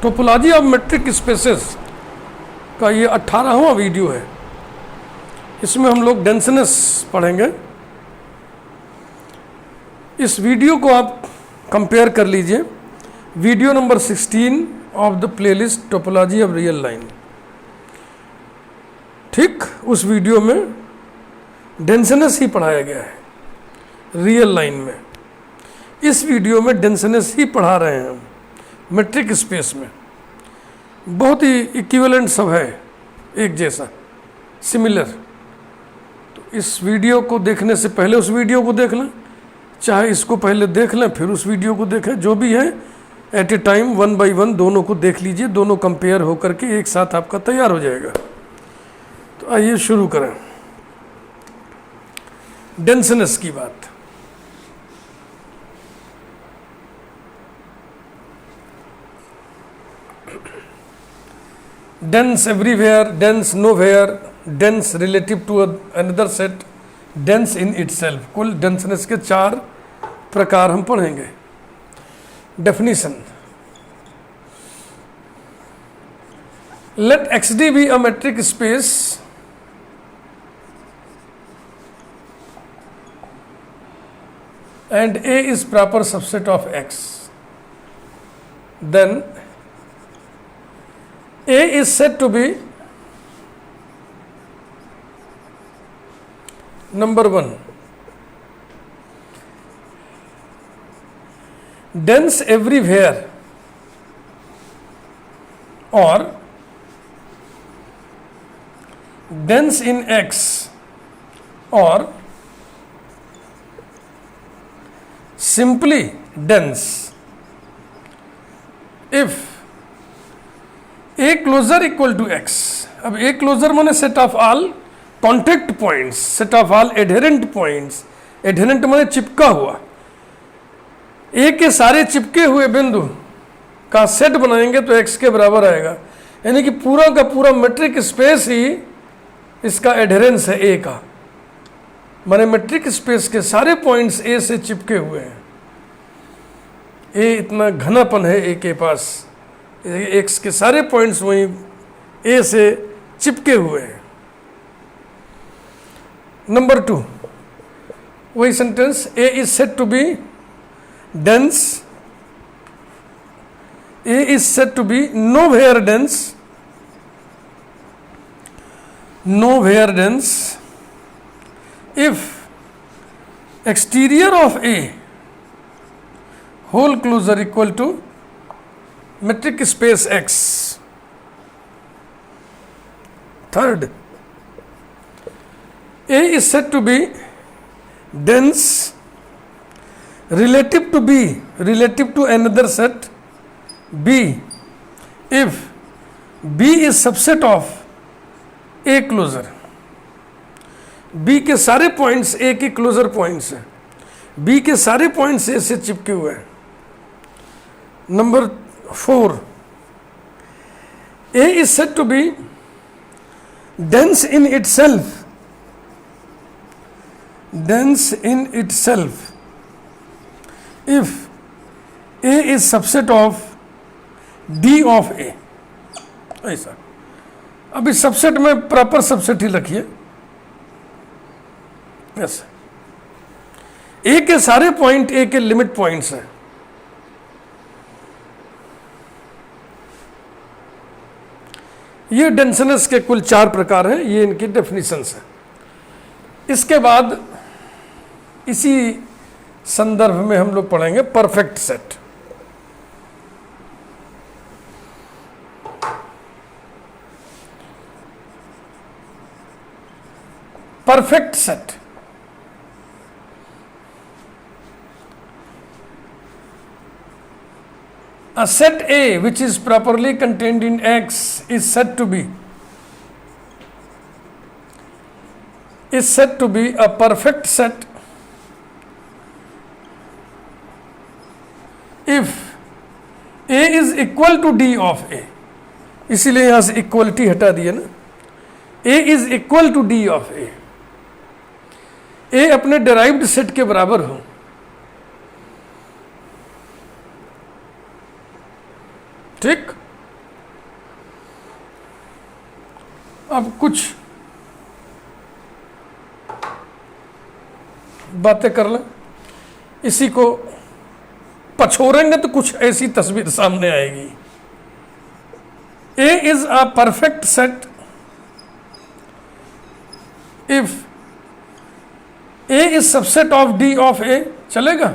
Topology of metric spaces का ये 18वां video है। इसमें हम लोग डेंसनेस पढ़ेंगे। इस वीडियो को आप कंपेयर कर लीजिए video number 16 of the playlist topology of real line. ठीक उस वीडियो में डेंसनेस ही पढ़ाया गया है रियल लाइन में। इस वीडियो में डेंसनेस ही पढ़ा रहे हैं हम मेट्रिक स्पेस में। बहुत ही इक्विवेलेंट सब है, एक जैसा, सिमिलर। तो इस वीडियो को देखने से पहले उस वीडियो को देख लें, चाहे इसको पहले देख लें फिर उस वीडियो को देखें, जो भी है एट ए टाइम 1 बाय 1 दोनों को देख लीजिए। दोनों कंपेयर होकर के एक साथ आपका तैयार हो जाएगा। तो आइए शुरू करें डेंसनेस की बात। Dense everywhere, dense nowhere, dense relative to another set, dense in itself. कुल डेंसनेस के 4 प्रकार हम पढ़ेंगे। Definition: let XD be a metric space and A is proper subset of X, then A is said to be number 1 dense everywhere or dense in X or simply dense if A closure equal to X। अब A closure माने set of all contact points, set of all adherent points. Adherent माने चिपका हुआ। A के सारे चिपके हुए बिंदु का सेट बनाएंगे तो X के बराबर आएगा। यानी कि पूरा का पूरा मेट्रिक स्पेस ही इसका एडहेरेंस है A का। माने मेट्रिक स्पेस के सारे पॉइंट्स A से चिपके हुए हैं। A इतना घनापन है A के पास, X के सारे पॉइंट्स वहीं A से चिपके हुए हैं। नंबर 2 वही sentence, A is said to be dense, A is said to be nowhere dense, nowhere dense if exterior of A whole closure equal to metric space X। Third, A is said to be dense relative to B, relative to another set B if B is subset of A closure। B के सारे points A के closure points हैं। B के सारे points A से चिपके हुए हैं। Number 4, A is said to be dense in itself, dense in itself if A is subset of D of A। ऐसा। अभी सबसेट में प्रॉपर सबसेट ही रखिए। यस, A के सारे पॉइंट A के लिमिट पॉइंट्स हैं। ये डेंसनेस के कुल 4 प्रकार हैं, ये इनकी डेफिनेशंस हैं। इसके बाद इसी संदर्भ में हम लोग पढ़ेंगे perfect set. Perfect set a set A which is properly contained in X is said to be a perfect set if A is equal to D of A। इसीलिए यहाँ से इक्वलिटी हटा दिया ना। A is equal to D of A। A अपने derived set के बराबर हो। ठीक, अब कुछ बातें कर लें, इसी को पछोरेंगे तो कुछ ऐसी तस्वीर सामने आएगी। A is a perfect set if A is subset of D of A, चलेगा?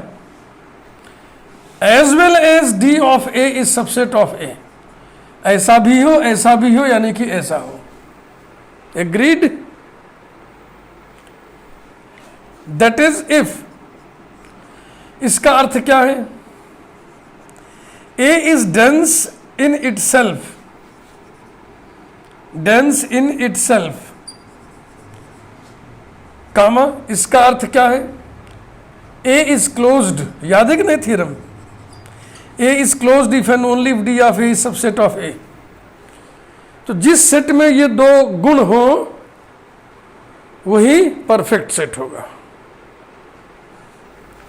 As well as D of A is subset of A, ऐसा भी हो यानी कि ऐसा हो। Agreed? That is if, इसका अर्थ क्या है? A is dense in itself, dense in itself, कामा, इसका अर्थ क्या है? A is closed, याद है कि नहीं theorem? A is closed if and only if D of A is subset of A। तो जिस सेट में ये दो गुण हो वही परफेक्ट सेट होगा।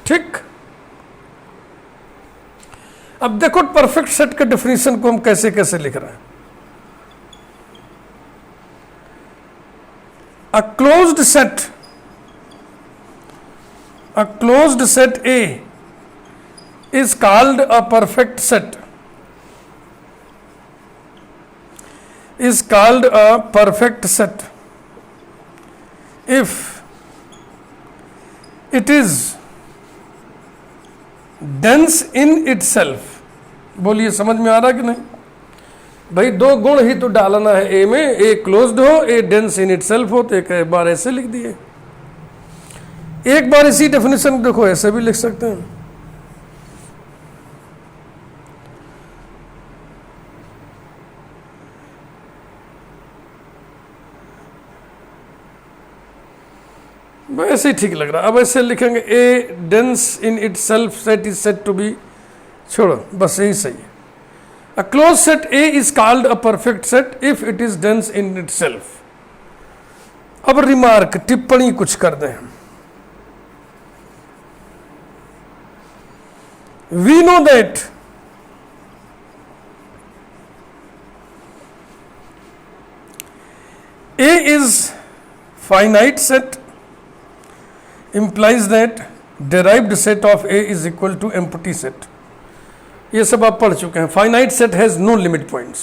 ठीक, अब देखो परफेक्ट सेट के डेफिनेशन को हम कैसे कैसे लिख रहे हैं। A closed set A is called a perfect set, is called a perfect set if it is dense in itself। बोलिए समझ में आ रहा कि नहीं? भाई दो गुण ही तो डालना है ए में, ए क्लोज्ड हो, ए डेंस इन इटसेल्फ हो, तो एक बार ऐसे लिख दिए। एक बार इसी डेफिनेशन देखो ऐसे भी लिख सकते हैं। ऐसे ही ठीक लग रहा है। अब ऐसे लिखेंगे a dense in itself set is set to be, छोड़ो बस यही सही है। A closed set A is called a perfect set if it is dense in itself। अब रिमार्क, टिप्पणी कुछ कर दें। We know that A is finite set implies that derived set of A is equal to empty set। ये सब आप पढ़ चुके हैं। Finite set has no limit points,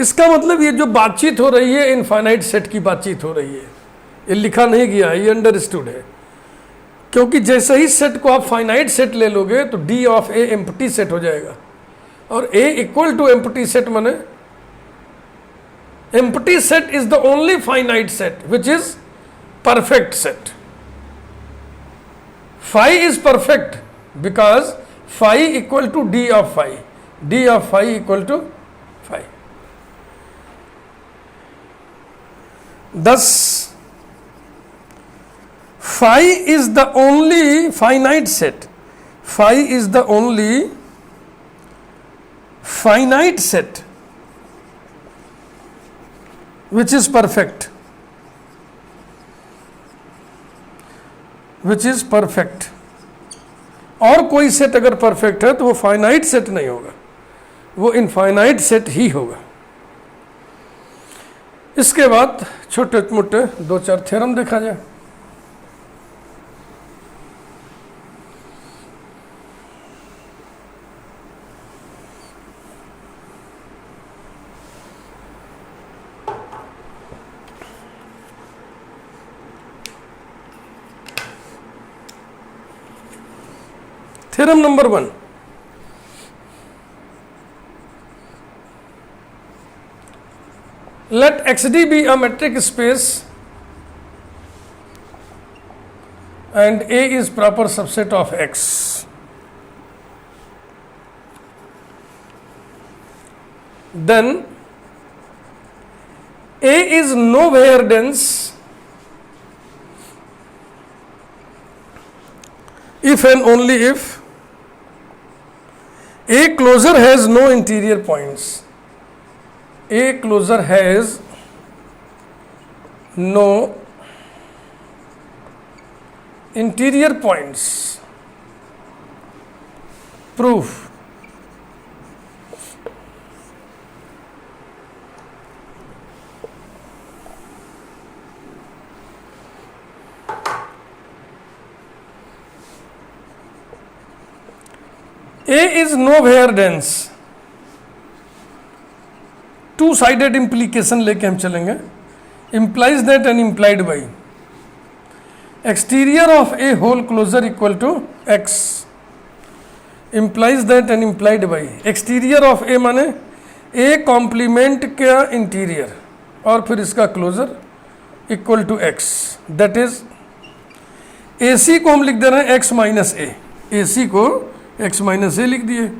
इसका मतलब ये जो बातचीत हो रही है इनफाइनाइट सेट की बातचीत हो रही है, ये लिखा नहीं गया, ये अंडरस्टूड है। क्योंकि जैसे ही सेट को आप फाइनाइट सेट ले लोगे तो D of A empty set हो जाएगा, और A equal to empty set माने empty set is the only finite set which is perfect set. Phi is perfect because phi equal to d of phi, d of phi equal to phi। Thus phi is the only finite set, phi is the only finite set which is perfect, which is perfect। और कोई set अगर perfect है तो वो finite set नहीं होगा, वो infinite set ही होगा। इसके बाद छोटे मोटे दो चार थ्योरम देखा जाए। Theorem number 1, let XD be a metric space and A is proper subset of X। Then A is nowhere dense if and only if A closure has no interior points, A closure has no interior points। Proof, A is nowhere dense, two sided implication लेके हम चलेंगे, implies that and implied by exterior of a whole closure equal to x, implies that and implied by exterior of a माने a complement का interior और फिर इसका closure equal to x, that is AC को हम लिख दे रहे हैं x माइनस ए, AC को x माइनस ए लिख दिए,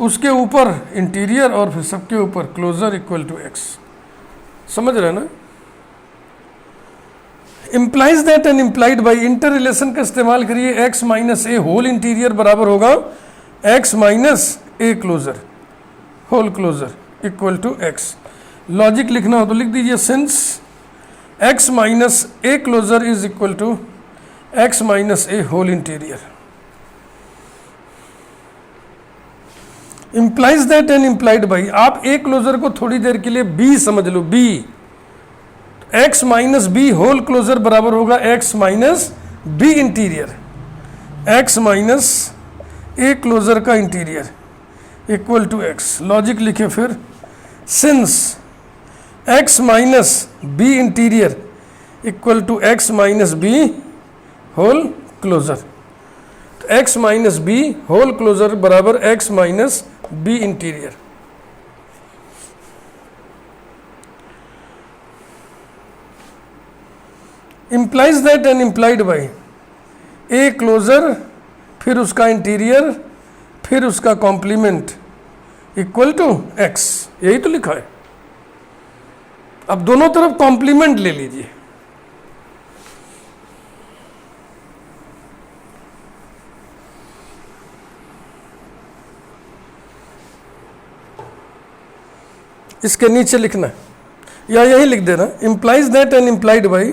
उसके ऊपर इंटीरियर और फिर सबके ऊपर क्लोजर इक्वल टू x, समझ रहे ना। Implies that and implied by, inter relation का इस्तेमाल करिए, x minus A whole interior बराबर होगा x minus A closure whole closure equal to x। Logic लिखना हो तो लिख दीजिए, since x minus A closure is equal to x minus A whole interior. Implies that and implied by, आप A closure को थोड़ी देर के लिए b समझ लो, b, x minus B whole closure बराबर होगा x minus B interior, x minus A closure का interior equal to x। Logic लिखे फिर, since x minus B interior equal to x minus B whole closure, तो x minus B whole closure बराबर x minus B interior. Implies that and implied by A closure फिर उसका interior फिर उसका complement equal to x, यही तो लिखा है। अब दोनों तरफ कॉम्प्लीमेंट ले लीजिए, इसके नीचे लिखना या यही लिख देना, implies that and implied by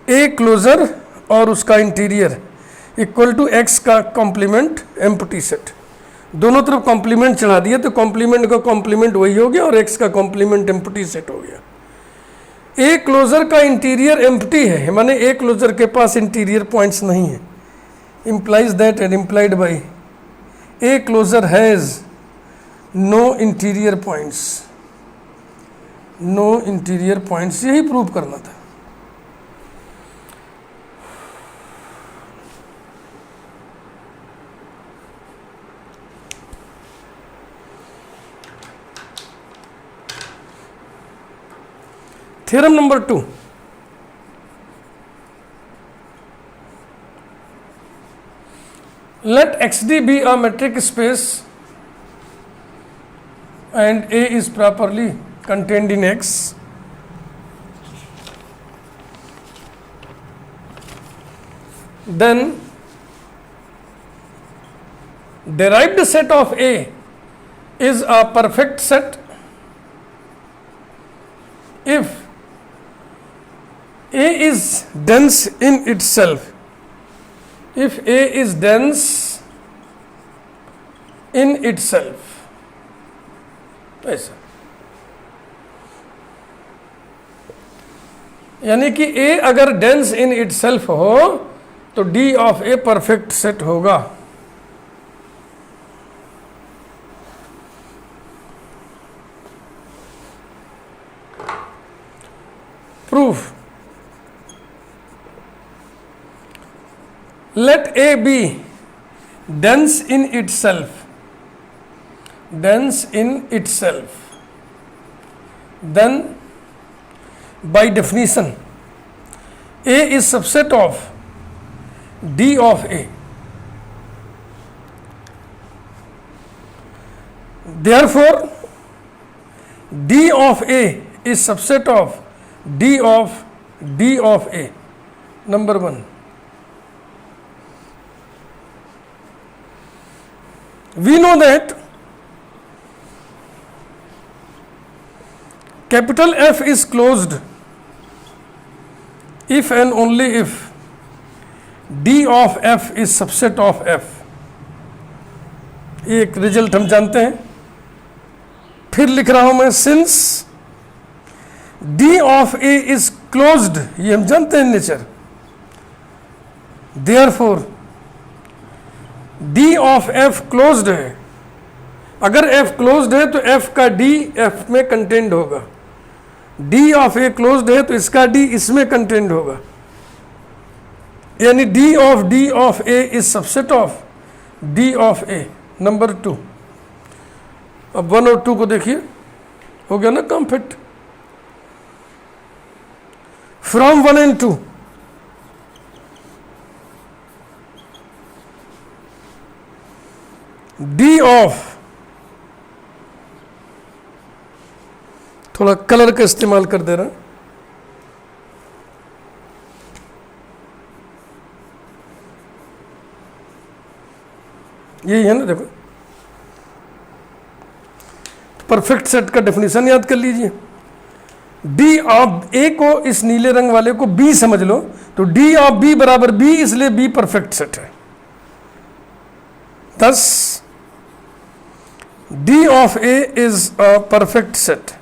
A closure और उसका इंटीरियर इक्वल टू x का कॉम्प्लीमेंट एम्प्टी सेट। दोनों तरफ कॉम्प्लीमेंट चढ़ा दिया तो कॉम्प्लीमेंट का कॉम्प्लीमेंट वही हो गया और x का कॉम्प्लीमेंट एम्प्टी सेट हो गया। ए क्लोजर का इंटीरियर एम्प्टी है, माने ए क्लोजर के पास इंटीरियर पॉइंट्स नहीं है। Implies that and implied by A closure has no interior points, no interior points, यही प्रूव करना था। Theorem number 2, let XD be a metric space and A is properly contained in X, then derived set of A is a perfect set if A is dense in itself, if A is dense in itself, ऐसा यानी कि A अगर dense in itself हो तो D of A perfect set होगा। Proof, let A be dense in itself, dense in itself, then by definition A is subset of D of A, therefore D of A is subset of D of A, number 1। We know that capital F is closed if and only if D of F is subset of F। एक result हम जानते हैं, फिर लिख रहा हूं मैं, since D of A is closed, ये हम जानते हैं nature, therefore D of F closed है, अगर एफ क्लोज्ड है तो एफ का डी एफ में कंटेंड होगा, डी ऑफ ए क्लोज्ड है तो इसका डी इसमें कंटेंड होगा, यानी D of A is subset of D of A. Number 2, अब 1 और 2 को देखिए, हो गया ना काम fit. From 1 and 2, D of, थोड़ा कलर का इस्तेमाल कर दे रहा, यही है ना, देखो परफेक्ट सेट का डेफिनेशन याद कर लीजिए। डी ऑफ ए को, इस नीले रंग वाले को बी समझ लो, तो डी ऑफ बी बराबर बी, इसलिए बी परफेक्ट सेट है। thus D of A is a perfect set,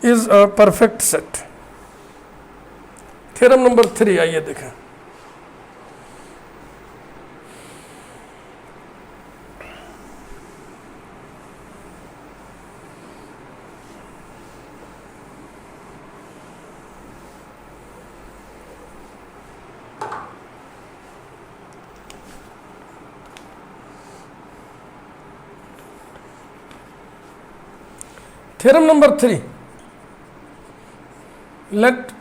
is a perfect set। Theorem number 3 आइए देखें। Theorem number 3, let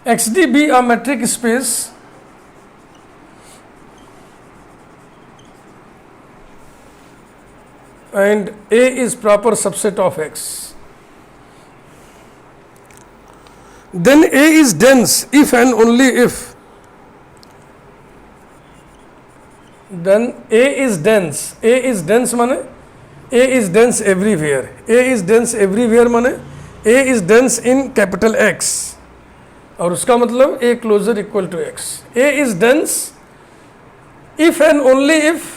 XD be a metric space and A is proper subset of X, then A is dense if and only if, then A is dense, A is dense माने A is dense everywhere, A is dense everywhere माने A is dense in capital X, और उसका मतलब A closer equal to X। A is dense if and only if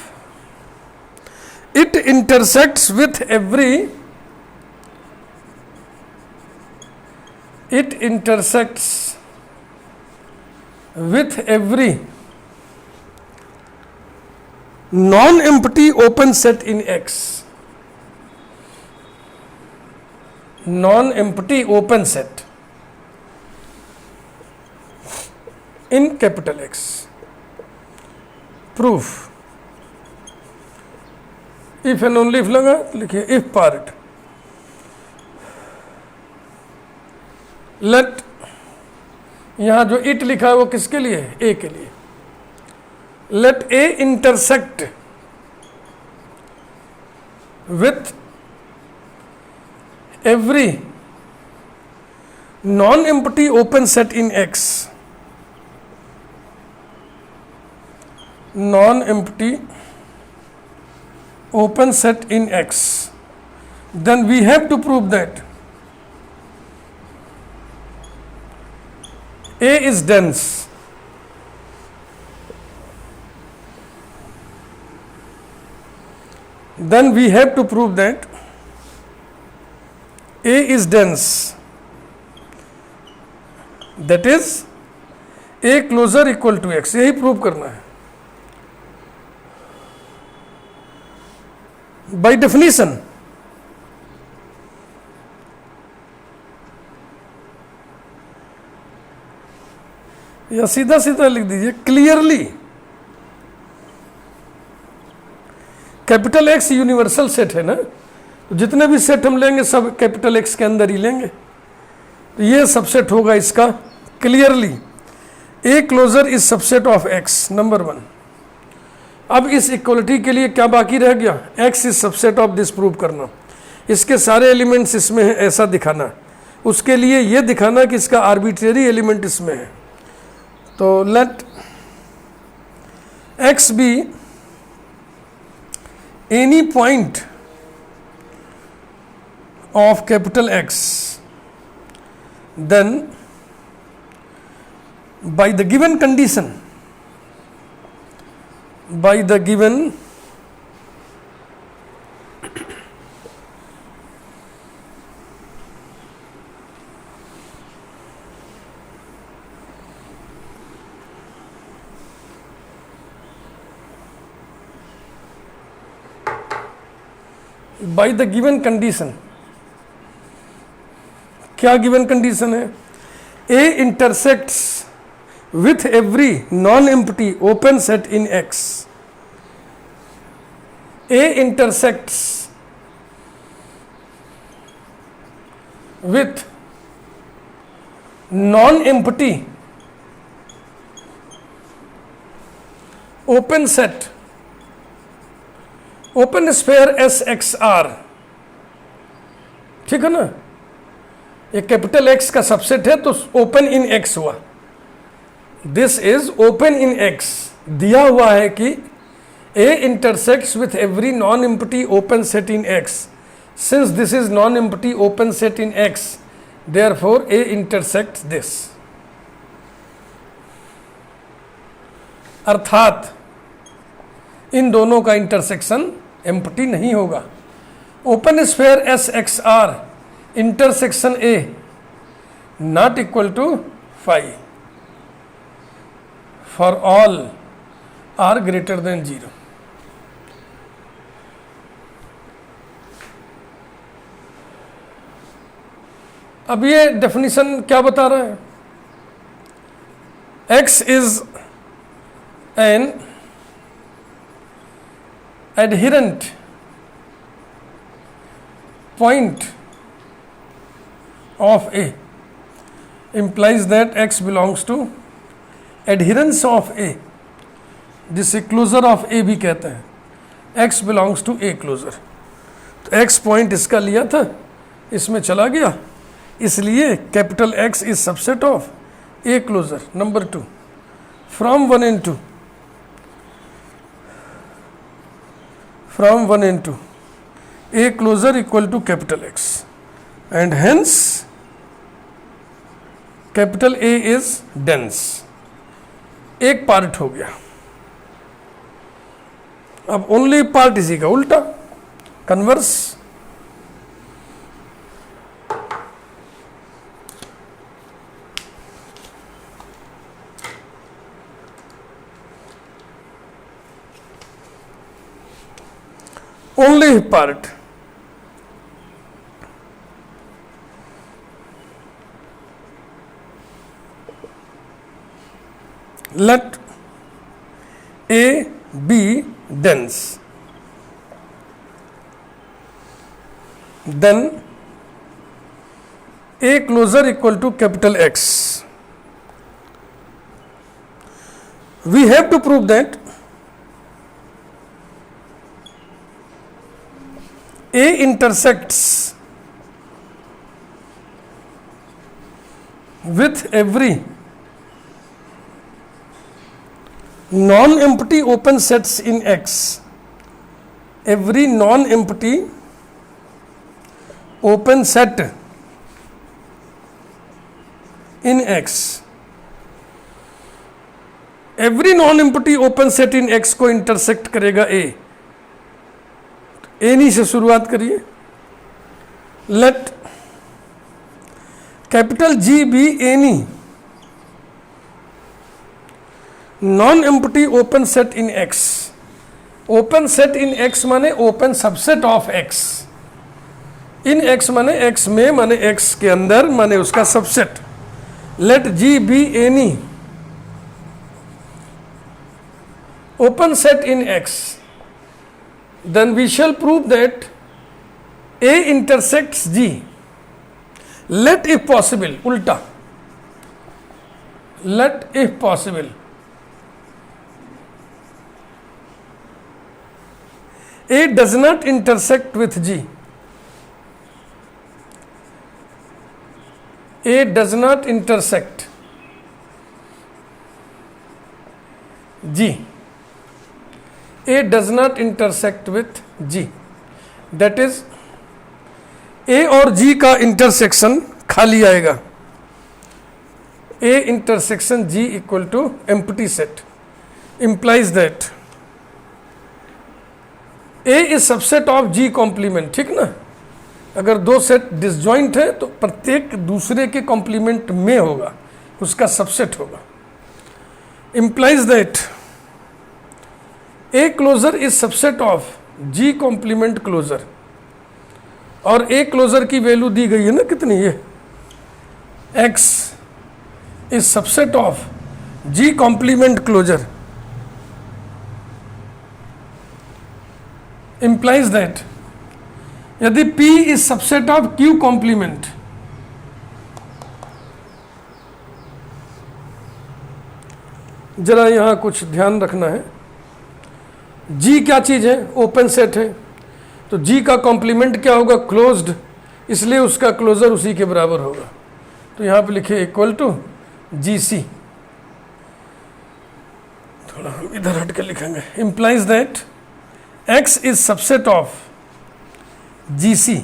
it intersects with every, it intersects with every non-empty open set in X, non-empty open set in capital X। Proof, if and only if लगा, लिखिए if part, let, यहाँ जो it लिखा है वो किसके लिए है? A के लिए। Let A intersect with every non-empty open set in X, non-empty open set in X, then we have to prove that A is dense, then we have to prove that A is dense, that is A closer equal to X, यही prove करना है by definition. या सीधा सीधा लिख दीजिए clearly, capital x universal set है ना, तो जितने भी सेट हम लेंगे सब कैपिटल एक्स के अंदर ही लेंगे, तो ये सबसेट होगा इसका clearly. A closure is subset of X, number 1। अब इस इक्वलिटी के लिए क्या बाकी रह गया? X is subset of this prove करना, इसके सारे एलिमेंट्स इसमें हैं ऐसा दिखाना, उसके लिए ये दिखाना कि इसका आर्बिट्रेरी एलिमेंट इसमें है। तो let X be any point of capital X, then by the given condition, by the given by the given condition. क्या गिवन कंडीशन है? A intersects with every non empty open set in X. A intersects with non-empty open set open sphere SXR। ठीक है ना, ये capital x का subset है तो open in X हुआ। This is open in X. दिया हुआ है कि A intersects with every non empty open set in X. Since this is non-empty open set in X, therefore A intersects this। अर्थात इन दोनों का इंटरसेक्शन एम्प्टी नहीं होगा। Open sphere SXR intersection A not equal to 5 for all R greater than 0। अब ये definition क्या बता रहा है? X is an adherent point of A implies that X belongs to adherence of A, जिसे closure of A भी कहते हैं। X belongs to A closure. तो X पॉइंट इसका लिया था, इसमें चला गया, इसलिए capital X is subset of A closure. Number 2, from 1 and 2 A closure equal to capital X and hence capital A is dense. एक पार्ट हो गया। अब ओनली पार्ट इसी का उल्टा, converse. only part let A be dense, then A closure equal to capital X। We have to prove that A intersects with every non-empty open sets in X। Every non-empty open set in X। Every non-empty open set in X को intersect करेगा A। Any से शुरुआत करिए। Let capital G be any non empty open set in X। Open set in X माने open subset of X। In X माने X में माने X के अंदर माने उसका subset. Let G be any open set in X, then we shall prove that A intersects G। let if possible उल्टा, let if possible A does not intersect with G। A does not intersect G। A does not intersect with G। That is A और G का intersection खाली आएगा। A intersection G equal to empty set implies that A is subset of G complement। ठीक ना, अगर दो set disjoint है तो प्रत्येक दूसरे के कॉम्प्लीमेंट में होगा, उसका सबसेट होगा। implies that A closure is subset of G complement closure। और ए क्लोजर की वैल्यू दी गई है ना कितनी, ये X is subset of G complement closure, implies that यदि P is subset of Q complement, जरा यहां कुछ ध्यान रखना है, G क्या चीज है, ओपन सेट है, तो G का कॉम्प्लीमेंट क्या होगा, क्लोज्ड, इसलिए उसका क्लोजर उसी के बराबर होगा। तो यहां पे लिखे इक्वल टू GC, थोड़ा हम इधर हट के लिखेंगे, implies that X is subset of GC,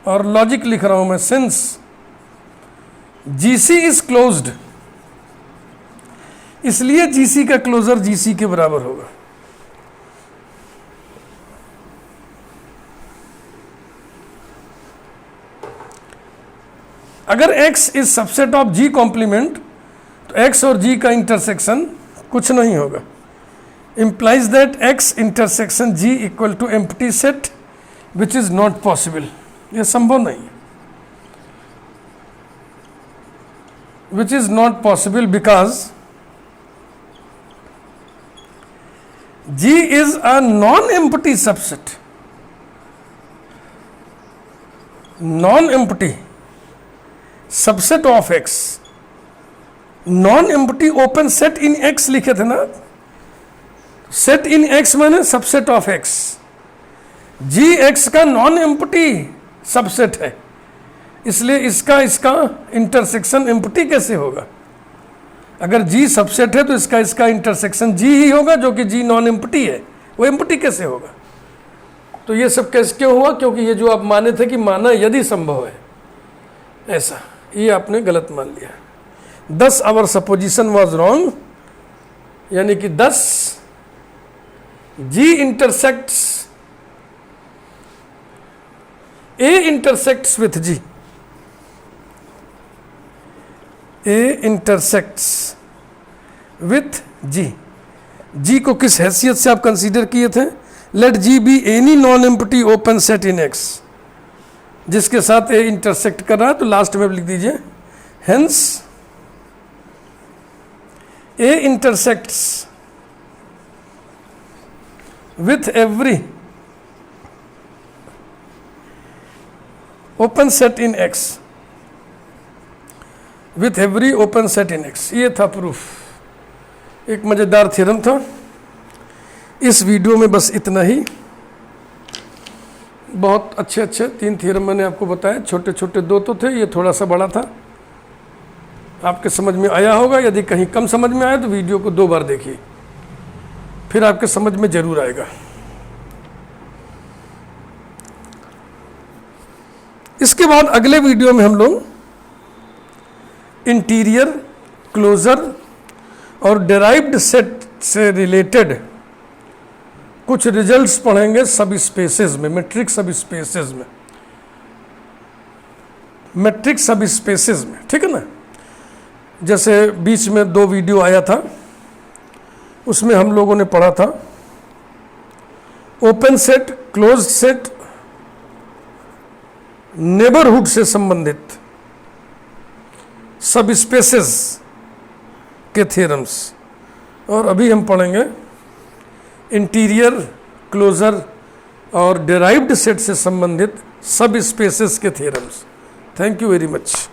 और लॉजिक लिख रहा हूं मैं, सिंस GC इज क्लोज्ड, इसलिए GC का क्लोजर GC के बराबर होगा। अगर X is subset of G complement तो X और G का इंटरसेक्शन कुछ नहीं होगा, implies that X intersection G equal to empty set, which is not possible, यह संभव नहीं है, which is not possible because G is a non-empty subset, non-empty subset of X, non-empty open set in X लिखे थे ना, set in X माने subset of X, G X का non empty subset है, इसलिए इसका इंटरसेक्शन एम्प्टी कैसे होगा, अगर जी सबसेट है तो इसका इंटरसेक्शन जी ही होगा, जो कि जी नॉन एम्प्टी है, वो एम्प्टी कैसे होगा। तो ये सब कैसे क्यों हुआ, क्योंकि ये जो आप माने थे कि माना यदि संभव है, ऐसा ये आपने गलत मान लिया। 10 आवर सपोजिशन वॉज रॉन्ग, यानी कि 10 G intersects, A intersects with G, A intersects with G, G को किस हैसियत से आप कंसीडर किए थे, let G be any non empty open set in X, जिसके साथ A इंटरसेक्ट कर रहा है, तो लास्ट में लिख दीजिए hence A intersects with every open set in X, with every open set in X, ये था प्रूफ, एक मजेदार थ्योरम था। इस वीडियो में बस इतना ही, बहुत अच्छे 3 थ्योरम मैंने आपको बताया, छोटे छोटे 2 तो थे, ये थोड़ा सा बड़ा था, आपके समझ में आया होगा। यदि कहीं कम समझ में आया तो वीडियो को 2 बार देखिए, फिर आपके समझ में जरूर आएगा। इसके बाद अगले वीडियो में हम लोग इंटीरियर, क्लोजर और डेराइव्ड सेट से रिलेटेड कुछ रिजल्ट्स पढ़ेंगे सब स्पेसेस में, मैट्रिक्स सब स्पेसेस में, मैट्रिक्स सब स्पेसेस में, ठीक है ना। जैसे बीच में 2 वीडियो आया था, उसमें हम लोगों ने पढ़ा था open set, closed set, neighbourhood से संबंधित सब स्पेसेस के थ्योरम्स, और अभी हम पढ़ेंगे इंटीरियर, क्लोजर और डेराइव्ड सेट से संबंधित सब स्पेसेस के theorems. Thank you very much.